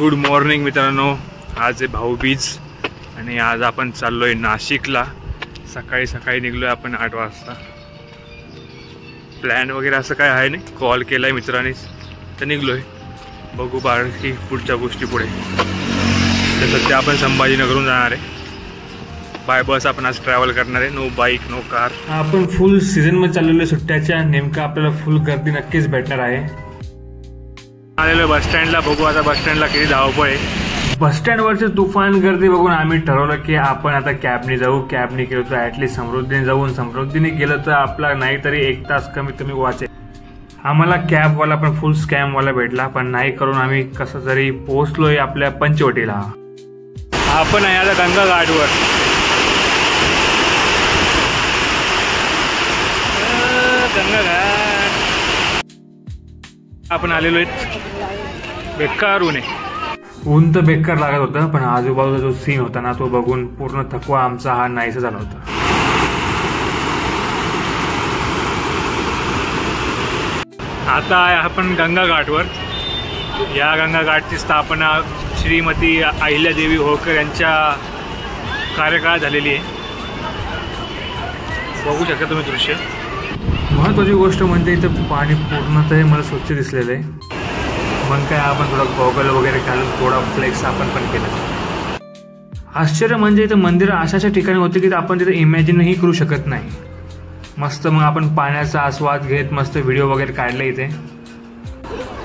Good morning मित्रांनो, आज आहे भाऊबीज आणि आज आपण चाललोय नाशिकला। सकाळी सकाळी निघलोय आपण 8 वाजता। प्लॅन वगैरे असं काय आहे नाही, कॉल केलाय मित्रांनी तर निघलोय। बघू बाकी पुढच्या गोष्टी पुढे। तर सध्या आपण संभाजीनगरहून जाणार आहे, बाय बस आपण आज ट्रॅव्हल करणार आहे, नो बाईक नो कार। आपण फुल सीझन मध्ये चाललेलो सुट्ट्याच्या, नेमका आपल्याला फुल गर्दी नक्कीच भेटणार आहे। आलेलो बस स्टँडला, बघू आता बस स्टँडला किती धावपळ आहे। बस स्टँडवरची तुफान गर्दी बघून आम्ही ठरवलं की आपण आता कॅबने जाऊ। कॅबने गेलो तर ॲटलिस्ट समृद्धीने जाऊन समृद्धीने गेलं तर आपला नाही तरी 1 तास कमीत कमी वाचेल। आम्हाला कॅबवाला पण फुल स्कॅमवाला भेटला, पण नाही करून आम्ही कसं तरी पोहोचलोय आपल्या पंचवटीला। आपण आहे आता गंगा घाटवर। गंगा घाट आपण आलेलो आहे। बेकार ऊन आहे, ऊन तर बेकार लागत होतं, पण आजूबाजूचा जो सीन होता ना तो बघून पूर्ण थकवा आमचा हा नाहीसा झाला होता। आता आहे आपण गंगा घाटवर। या गंगा घाटची स्थापना श्रीमती अहिल्यादेवी होळकर यांच्या कार्यकाळात झालेली आहे। बघू शकता तुम्ही दृश्य। महत्त्वाची गोष्ट म्हणजे इथं पाणी पूर्णतः मला स्वच्छ दिसलेलं आहे। मग काय आपण थोडा गॉगल वगैरे घालून थोडा फ्लेक्स आपण पण केला। आश्चर्य म्हणजे इथं मंदिरं अशाच्या ठिकाणी होते की आपण तिथे इमॅजिनही करू शकत नाही। मस्त मग आपण पाण्याचा आस्वाद घेत मस्त व्हिडिओ वगैरे काढले।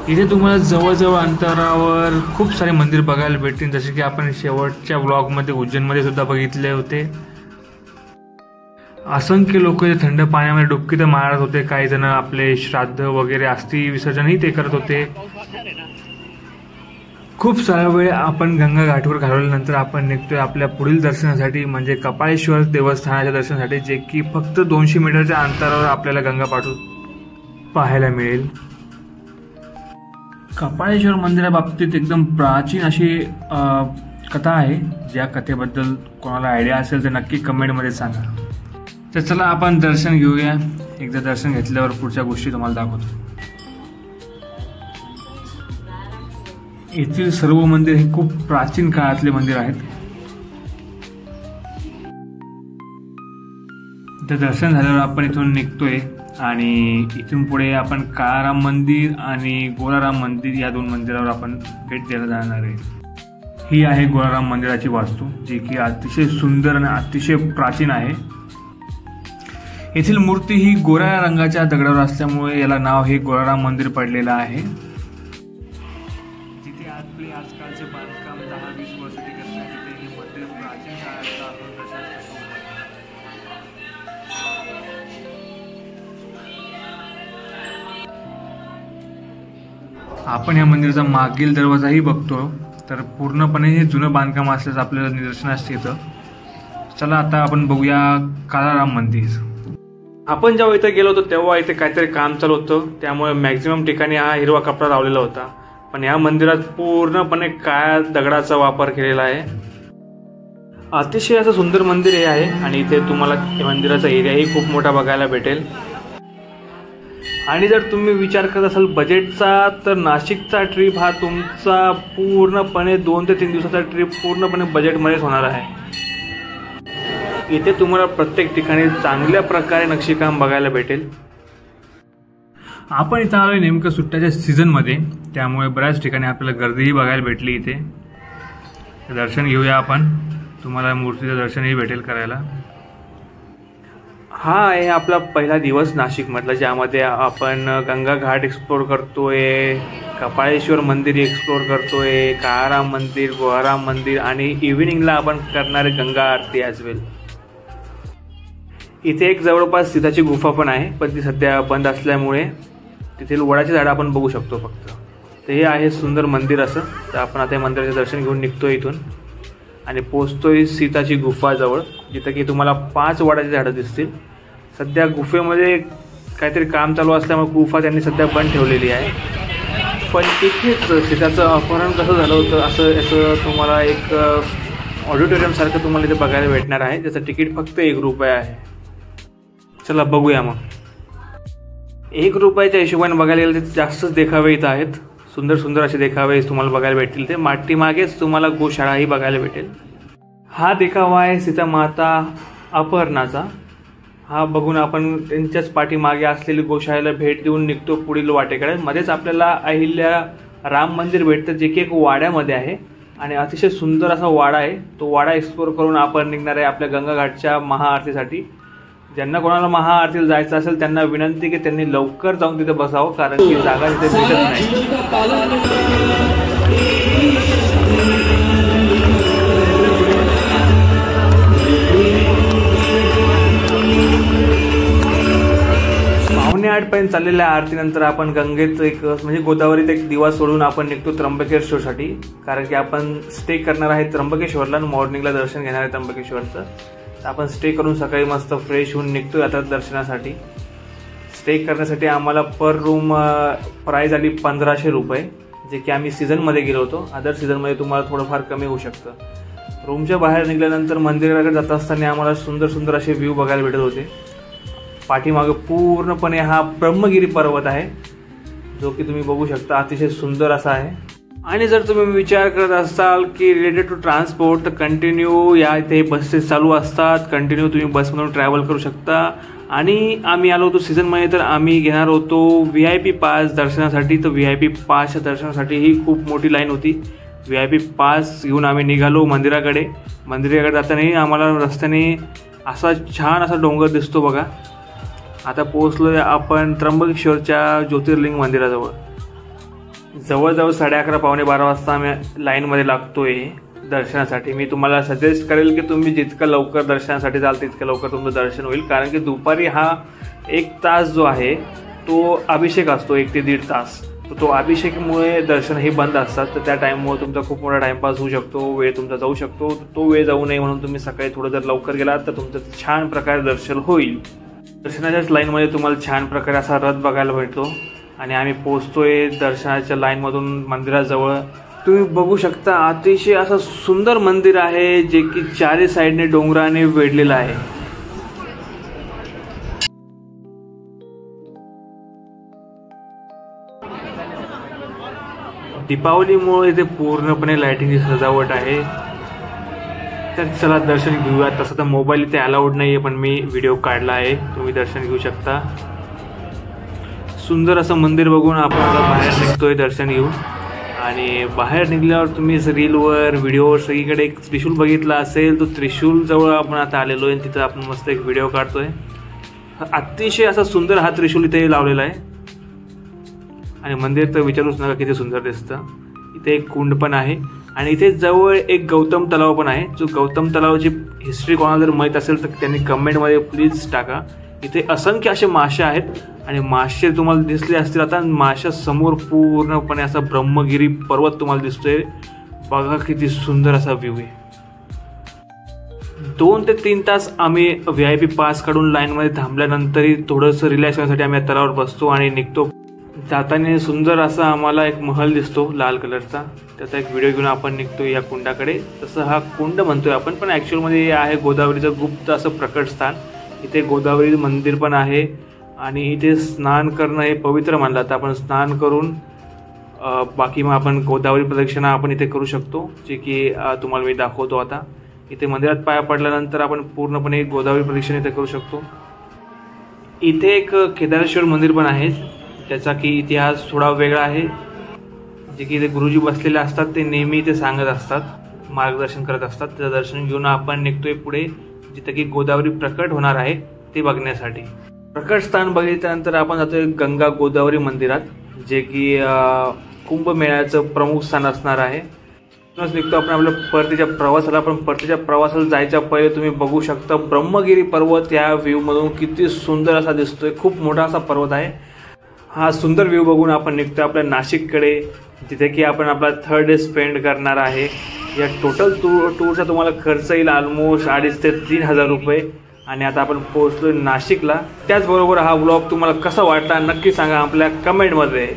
इथे तुम्हाला जवळजवळ अंतरावर खूप सारे मंदिर बघायला भेटतील, जसे की आपण शेवटच्या व्लॉगमध्ये उज्जैनमध्ये सुद्धा बघितले होते। असंख्य लोक थंड पाण्यामध्ये डुबकी तर मारत होते, काही जण आपले श्राद्ध वगैरे अस्थि विसर्जनही ते करत होते। खूप सारा वेळ आपण गंगा घाटवर घालवल्यानंतर आपण निघतोय आपल्या पुढील दर्शनासाठी, म्हणजे कपाळेश्वर देवस्थानाच्या दर्शनासाठी, जे की फक्त 200 मीटरच्या अंतरावर आपल्याला गंगा पाठू पाहायला मिळेल। कपाळेश्वर मंदिराबाबतीत एकदम प्राचीन अशी कथा आहे। ज्या कथेबद्दल कोणाला आयडिया असेल तर नक्की कमेंटमध्ये सांगा। तर चला आपण दर्शन घेऊया। एकदा दर्शन घेतल्यावर पुढच्या गोष्टी तुम्हाला दाखवतो। येथील सर्व मंदिर हे खूप प्राचीन काळातले मंदिर आहेत। तर दर्शन झाल्यावर आपण इथून निघतोय आणि इथून पुढे आपण काळाराम मंदिर आणि गोराराम मंदिर या 2 मंदिरावर आपण भेट द्यायला जाणार आहे। ही आहे गोराराम मंदिराची वास्तू, जी की अतिशय सुंदर आणि अतिशय प्राचीन आहे। येथील मूर्ती ही गोऱ्या रंगाच्या दगडावर असल्यामुळे याला नाव हे गोराराम मंदिर पडलेलं आहे। जिथे आपले आजकालचे बांधकाम 10-20 वर्ष टिकत नाही, तिथे हे मंदिर प्राचीन काळातलं आपण या मंदिराचा मागील दरवाजाही बघतो, तर पूर्णपणे हे जुनं बांधकाम असल्याचं आपल्याला निदर्शनास येतं। चला आता आपण बघूया काळाराम मंदिर। आपण जेव्हा इथे गेलो होतो तेव्हा इथे काहीतरी काम चालू होतं, त्यामुळे मॅक्झिमम ठिकाणी हा हिरवा कपडा लावलेला होता, पण या मंदिरात पूर्णपणे काळ्या दगडाचा वापर केलेला आहे। अतिशय असं सुंदर मंदिर हे आहे आणि इथे तुम्हाला मंदिराचा एरियाही खूप मोठा बघायला भेटेल। आणि जर तुम्ही विचार करत असाल बजेटचा, तर नाशिकचा ट्रिप हा तुमचा पूर्णपणे 2 ते 3 दिवसाचा ट्रिप पूर्णपणे बजेटमध्येच होणार आहे। इथे तुम्हाला प्रत्येक ठिकाणी चांगल्या प्रकारे नक्षीकाम बघायला भेटेल। आपण इथं आलोय नेमकं सुट्ट्याच्या सीझनमध्ये, त्यामुळे बऱ्याच ठिकाणी आपल्याला गर्दीही बघायला भेटली। इथे दर्शन घेऊया आपण, तुम्हाला मूर्तीचं दर्शनही भेटेल करायला। हा आहे आपला पहिला दिवस नाशिकमधला, ज्यामध्ये आपण गंगा घाट एक्सप्लोर करतोय, कपाळेश्वर मंदिर एक्सप्लोर करतोय, काळाराम मंदिर, गोराराम मंदिर आणि इव्हिनिंगला आपण करणारे गंगा आरती ॲज वेल। इथे एक जवळपास सीताची गुफा पण आहे, पण ती सध्या बंद असल्यामुळे तिथे वडाची झाडं आपण बघू शकतो फक्त। तर हे आहे सुंदर मंदिर असं। तर आपण आता मंदिराचे दर्शन घेऊन निघतोय इथून आणि पोहोचतोय सीताची गुफाजवळ, जिथं की तुम्हाला 5 वडाची झाडं दिसतील। सध्या गुफेमध्ये काहीतरी काम चालू असल्यामुळे गुफा त्यांनी सध्या बंद ठेवलेली आहे। पण तिथेच सीताचं अपहरण कसं झालं होतं असं तुम्हाला एक ऑडिटोरियमसारखं तुम्हाला इथे बघायला भेटणार आहे, ज्याचं तिकीट फक्त 1 रुपया आहे। चला बघूया मग। 1 रुपयाच्या हिशोबाने बघायला गेलं तर जास्तच देखावे इथं आहेत। सुंदर सुंदर असे देखावे तुम्हाला बघायला भेटतील। ते पाठीमागेच तुम्हाला गोशाळाही बघायला भेटेल। हा देखावा आहे सीता माता अपहरणाचा। हा बघून आपण त्यांच्याच पाठीमागे असलेली गोशाळेला भेट देऊन निघतो पुढील वाटेकडे। मध्येच आपल्याला अहिल्या राम मंदिर भेटतं, जे की एक वाड्यामध्ये आहे आणि अतिशय सुंदर असा वाडा आहे। तो वाडा एक्सप्लोर करून आपण निघणार आहे आपल्या गंगा घाटच्या महाआरतीसाठी। ज्यांना कोणाला महाआरतीला जायचं असेल त्यांना विनंती की त्यांनी लवकर जाऊन तिथे बसावं, कारण की जागा तिथे भेटत नाही। पावणे 8 पर्यंत चाललेल्या आरतीनंतर आपण गंगेत एक म्हणजे गोदावरीत एक दिवा सोडून आपण निघतो त्र्यंबकेश्वरसाठी, कारण की आपण स्टे करणार आहे त्र्यंबकेश्वरला आणि मॉर्निंगला दर्शन घेणार आहे त्र्यंबकेश्वरचं। तर आपण स्टे करून सकाळी मस्त फ्रेश होऊन निघतोय आता दर्शनासाठी। स्टे करण्यासाठी आम्हाला पर रूम प्राईस आली 1500 रुपये, जे की आम्ही सीझनमध्ये गेलो होतो। अदर सीझनमध्ये तुम्हाला थोडंफार कमी होऊ शकतं। रूमच्या बाहेर निघाल्यानंतर मंदिराकडे जात असताना आम्हाला सुंदर सुंदर असे व्ह्यू बघायला भेटत होते। पाठीमागे पूर्णपणे हा ब्रह्मगिरी पर्वत आहे, जो की तुम्ही बघू शकता, अतिशय सुंदर असा आहे। आणि जर तुम्ही विचार करत असाल की रिलेटेड टू ट्रान्सपोर्ट, तर कंटिन्यू या इथे बसेस चालू असतात, कंटिन्यू तुम्ही बसमधून ट्रॅव्हल करू शकता। आणि आम्ही आलो होतो सीझनमध्ये, तर आम्ही घेणार होतो VIP पास दर्शनासाठी। तर VIP पासच्या दर्शनासाठी ही खूप मोठी लाईन होती। VIP पास घेऊन आम्ही निघालो मंदिराकडे। मंदिराकडे जाताना आम्हाला रस्त्याने असा छान असा डोंगर दिसतो बघा। आता पोहोचलोय आपण त्र्यंबकेश्वरच्या ज्योतिर्लिंग मंदिराजवळ। जवळजवळ 11:30 पावणे 12 वाजता आम्ही लाईनमध्ये लागतोय दर्शनासाठी। मी तुम्हाला सजेस्ट करेल की तुम्ही जितकं लवकर दर्शनासाठी जाल तितकं लवकर तुमचं दर्शन होईल, कारण की दुपारी हा 1 तास जो आहे तो अभिषेक असतो, 1 ते 1.5 तास। तर तो अभिषेकमुळे दर्शन हे बंद असतात, तर त्या टाईममुळे तुमचा खूप मोठा टाईमपास होऊ शकतो, वेळ तुमचा जाऊ शकतो। तो वेळ जाऊ नये म्हणून तुम्ही सकाळी थोडं जर लवकर गेलात तर तुमचं छान प्रकारे दर्शन होईल। दर्शनाच्याच लाईनमध्ये तुम्हाला छान प्रकारे असा रथ बघायला भेटतो आणि आम्ही पोहोचतोय दर्शनाच्या लाईनमधून मंदिराजवळ। तुम्ही बघू शकता अतिशय असं सुंदर मंदिर आहे, जे की चारी साईडने डोंगराने वेढलेलं आहे। दीपावलीमुळे इथे पूर्णपणे लाइटिंगची सजावट आहे। तर चला दर्शन घेऊया। तसं तर मोबाईल इथे अलाउड नाही आहे, पण मी व्हिडिओ काढला आहे, तुम्ही दर्शन घेऊ शकता। सुंदर असं मंदिर बघून आपण आता बाहेर निघतोय दर्शन घेऊन। आणि बाहेर निघल्यावर तुम्ही रीलवर व्हिडिओवर सगळीकडे एक त्रिशूल बघितला असेल, तो त्रिशूल जवळ आपण आता आलेलो आहे। तिथं आपण मस्त एक व्हिडिओ काढतोय। अतिशय असा सुंदर हा त्रिशूल इथे लावलेला आहे आणि मंदिर तर विचारूच नका किती सुंदर दिसतं। इथे एक कुंड पण आहे आणि इथे जवळ एक गौतम तलाव पण आहे। जो गौतम तलावाची हिस्ट्री कोणाला जर माहीत असेल तर त्यांनी कमेंटमध्ये प्लीज टाका। इथे असंख्य असे मासे आहेत आणि मासे तुम्हाला दिसले असतील आता। माशा समोर पूर्णपणे असा ब्रह्मगिरी पर्वत तुम्हाला दिसतोय बघा, किती सुंदर असा व्ह्यू आहे। 2 ते 3 तास आम्ही VIP पास काढून लाईनमध्ये थांबल्यानंतरही थोडंसं रिलॅक्स होण्यासाठी आम्ही या तलावावर बसतो आणि निघतो। जाताना सुंदर असा आम्हाला एक महल दिसतो लाल कलरचा, त्याचा एक व्हिडिओ घेऊन आपण निघतो या कुंडाकडे। तसं हा कुंड म्हणतोय आपण, पण ॲक्च्युअलमध्ये आहे गोदावरीचं गुप्त असं प्रकट स्थान। इथे गोदावरी मंदिर पण आहे आणि इथे स्नान करणं हे पवित्र मानलं जातं। आपण स्नान करून बाकी मग आपण गोदावरी प्रदक्षिणा आपण इथे करू शकतो, जे की तुम्हाला मी दाखवतो आता। इथे मंदिरात पाया पडल्यानंतर आपण पूर्णपणे गोदावरी प्रदक्षिणा इथे करू शकतो। इथे एक केदारेश्वर मंदिर पण आहे, त्याचा की इतिहास थोडा वेगळा आहे। जे की इथे गुरुजी बसलेले असतात, ते नेहमी इथे सांगत असतात, मार्गदर्शन करत असतात। त्याचं दर्शन घेऊन आपण निघतोय पुढे, जिथे की गोदावरी प्रकट होणार आहे ते बघण्यासाठी। प्रकट स्थान बघितल्यानंतर आपण जातोय गंगा गोदावरी मंदिरात, जे की कुंभमेळ्याचं प्रमुख स्थान असणार आहे। निघतो आपण आपल्या परतीच्या प्रवासाला। पण परतीच्या प्रवासाला जायच्या पहिले तुम्ही बघू शकता ब्रह्मगिरी पर्वत या व्ह्यू मधून किती सुंदर असा दिसतोय। खूप मोठा असा पर्वत आहे। हा सुंदर व्ह्यू बघून आपण निघतो आपल्या नाशिककडे, जिथे की आपण आपला 3rd डे स्पेंड करणार आहे। या टोटल टूरचा तुम्हाला खर्च येईल ऑलमोस्ट 2,500 ते 3,000 रुपये। आणि आता आपण पोहोचलोय नाशिकला। त्याचबरोबर हा व्लॉग तुम्हाला कसा वाटला नक्की सांगा आपल्या कमेंटमध्ये।